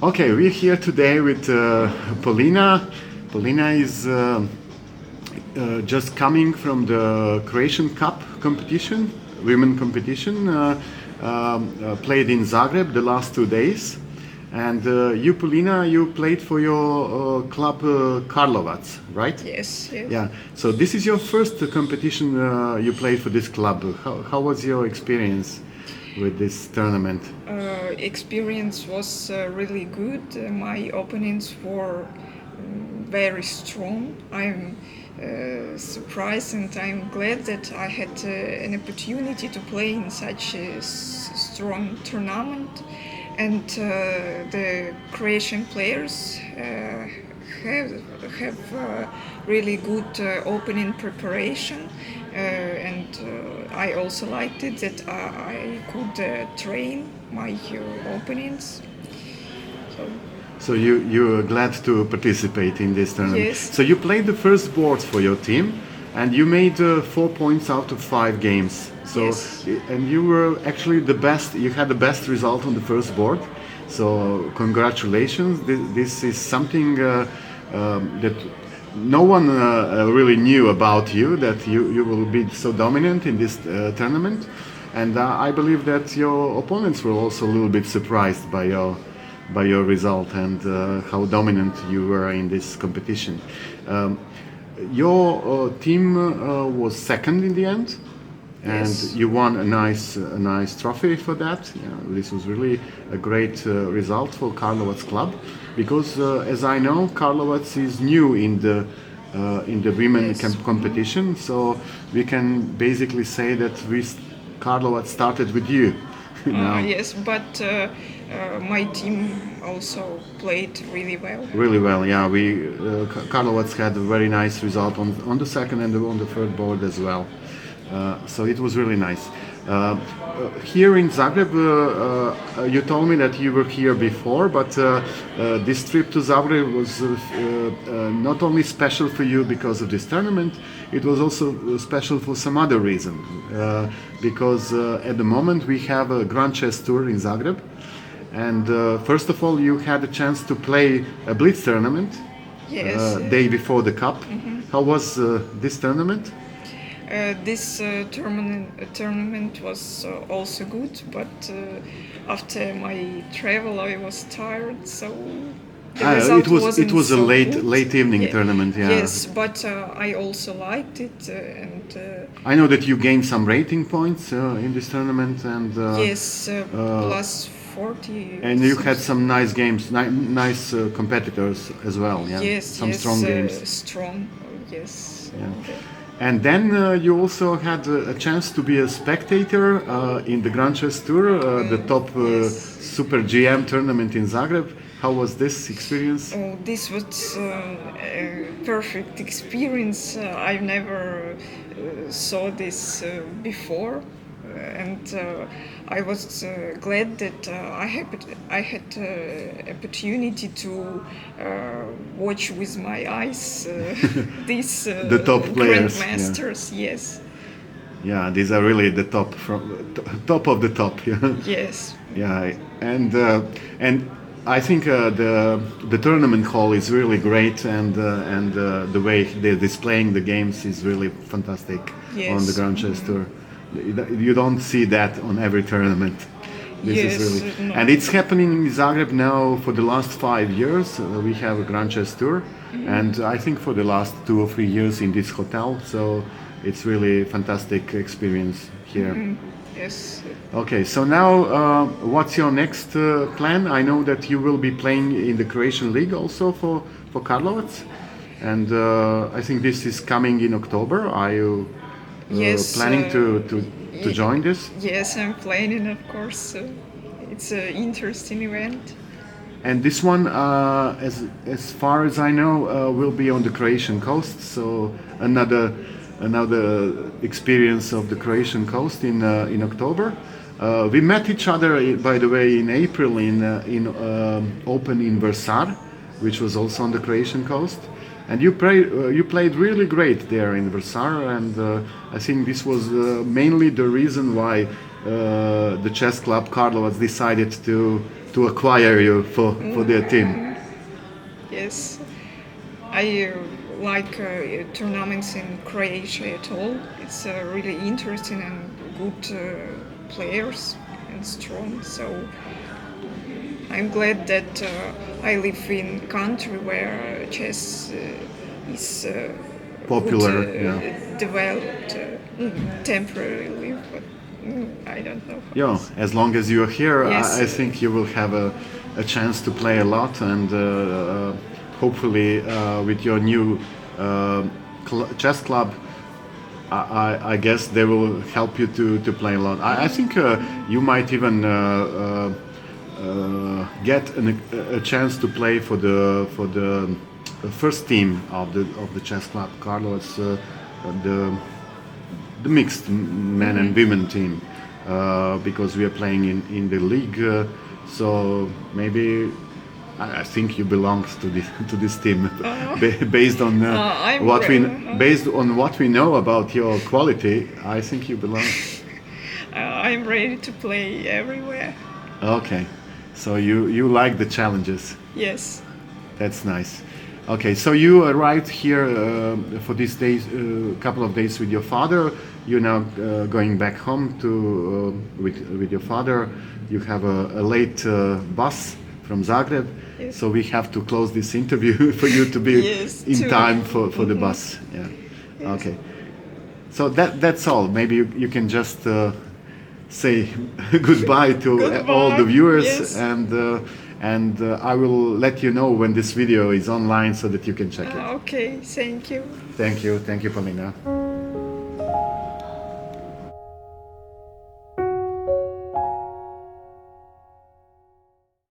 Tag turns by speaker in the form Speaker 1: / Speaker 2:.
Speaker 1: Okay, we're here today with Polina. Polina is just coming from the Croatian Cup competition, women competition, played in Zagreb the last 2 days. And you, Polina, you played for your club Karlovac, right?
Speaker 2: Yes, yes.
Speaker 1: Yeah. So this is your first competition you played for this club. How was your experience with this tournament?
Speaker 2: Experience was really good. My opponents were very strong. I'm surprised and I'm glad that I had an opportunity to play in such a strong tournament. And the Croatian players have really good opening preparation, and I also liked it that I could train my openings.
Speaker 1: So you are glad to participate in this tournament.
Speaker 2: Yes.
Speaker 1: So you played the first board for your team, and you made 4 points out of 5 games. So,
Speaker 2: Yes.
Speaker 1: and you were actually the best. You had the best result on the first board. So congratulations. This is something that no one really knew about you. That you will be so dominant in this tournament, and I believe that your opponents were also a little bit surprised by your result and how dominant you were in this competition. Your team was second in the end, and
Speaker 2: Yes.
Speaker 1: you won a nice trophy for that. This was really a great result for Karlovac club, because as I know, Karlovac is new in the women
Speaker 2: Yes.
Speaker 1: competition. So we can basically say that Karlovac started with you. Now.
Speaker 2: Yes, but my team also played really well.
Speaker 1: Really well, yeah. Karlovac had a very nice result on the second and on the third board as well. So it was really nice. Here in Zagreb, you told me that you were here before, but this trip to Zagreb was not only special for you because of this tournament, it was also special for some other reason. Because at the moment we have a Grand Chess Tour in Zagreb, and first of all you had a chance to play a Blitz tournament
Speaker 2: Yes.
Speaker 1: day before the cup. How was this tournament?
Speaker 2: This tournament was also good, but after my travel I was tired, so the result wasn't
Speaker 1: it was a
Speaker 2: so
Speaker 1: late
Speaker 2: good.
Speaker 1: evening tournament. Yeah.
Speaker 2: Yes, but I also liked it, and
Speaker 1: I know that you gained some rating points in this tournament, and
Speaker 2: yes, plus 40.
Speaker 1: and you had some nice games, nice competitors as well. Yeah.
Speaker 2: Yes,
Speaker 1: Some
Speaker 2: yes,
Speaker 1: strong games.
Speaker 2: strong. Yes.
Speaker 1: Yeah. And then you also had a chance to be a spectator in the Grand Chess Tour, the top
Speaker 2: Yes.
Speaker 1: Super GM tournament in Zagreb. How was this experience?
Speaker 2: Oh, this was a perfect experience. I never saw this before, and I was glad that I had opportunity to watch with my eyes these
Speaker 1: The top players,
Speaker 2: grandmasters. Yes,
Speaker 1: Yeah, these are really the top of the top. Yeah.
Speaker 2: yes,
Speaker 1: Yeah, and I think the tournament hall is really great, and the way they're displaying the games is really fantastic
Speaker 2: Yes.
Speaker 1: on the Grand Chess Tour. You don't see that on every tournament. This
Speaker 2: Yes,
Speaker 1: is really,
Speaker 2: no.
Speaker 1: and it's happening in Zagreb now for the last 5 years. We have a Grand Chess Tour, and I think for the last 2 or 3 years in this hotel. So it's really fantastic experience here.
Speaker 2: yes.
Speaker 1: Okay, so now what's your next plan? I know that you will be playing in the Croatian League also for Karlovac, and I think this is coming in October. Are you
Speaker 2: Yes,
Speaker 1: planning to join this?
Speaker 2: Yes, I'm planning, of course. It's an interesting event.
Speaker 1: And this one, as far as I know, will be on the Croatian coast. So another experience of the Croatian coast in October. We met each other, by the way, in April in Open in Vrsar, which was also on the Croatian coast. And you played really great there in Vrsar, and I think this was mainly the reason why the chess club Karlovac decided to to acquire you for their team.
Speaker 2: Yes, I like tournaments in Croatia at all. It's really interesting and good players and strong. So I'm glad that I live in a country where chess is
Speaker 1: Popular,
Speaker 2: good,
Speaker 1: yeah.
Speaker 2: developed temporarily, but I don't know.
Speaker 1: Yeah, as long as you are here,
Speaker 2: Yes.
Speaker 1: I think you will have a chance to play a lot, and hopefully with your new chess club, I guess they will help you to play a lot. I think you might even get a chance to play for the first team of the chess club Karlovac, the mixed men and women team, because we are playing in the league. So maybe I think you belong to this team, based on
Speaker 2: I'm
Speaker 1: based on what we know about your quality. I think you belong.
Speaker 2: I'm ready to play everywhere.
Speaker 1: Okay, so you like the challenges.
Speaker 2: Yes.
Speaker 1: That's nice. Okay, so you arrived here for these days, couple of days with your father. You're now going back home to with your father. You have a late bus from Zagreb,
Speaker 2: Yes.
Speaker 1: so we have to close this interview for you to be
Speaker 2: Yes,
Speaker 1: in
Speaker 2: too.
Speaker 1: time for the bus. Yeah.
Speaker 2: Yes.
Speaker 1: Okay. So that's all. Maybe you can just say goodbye to all the
Speaker 2: Goodbye,
Speaker 1: viewers,
Speaker 2: yes.
Speaker 1: and I will let you know when this video is online so that you can check it.
Speaker 2: Okay, thank you.
Speaker 1: Thank you, Polina.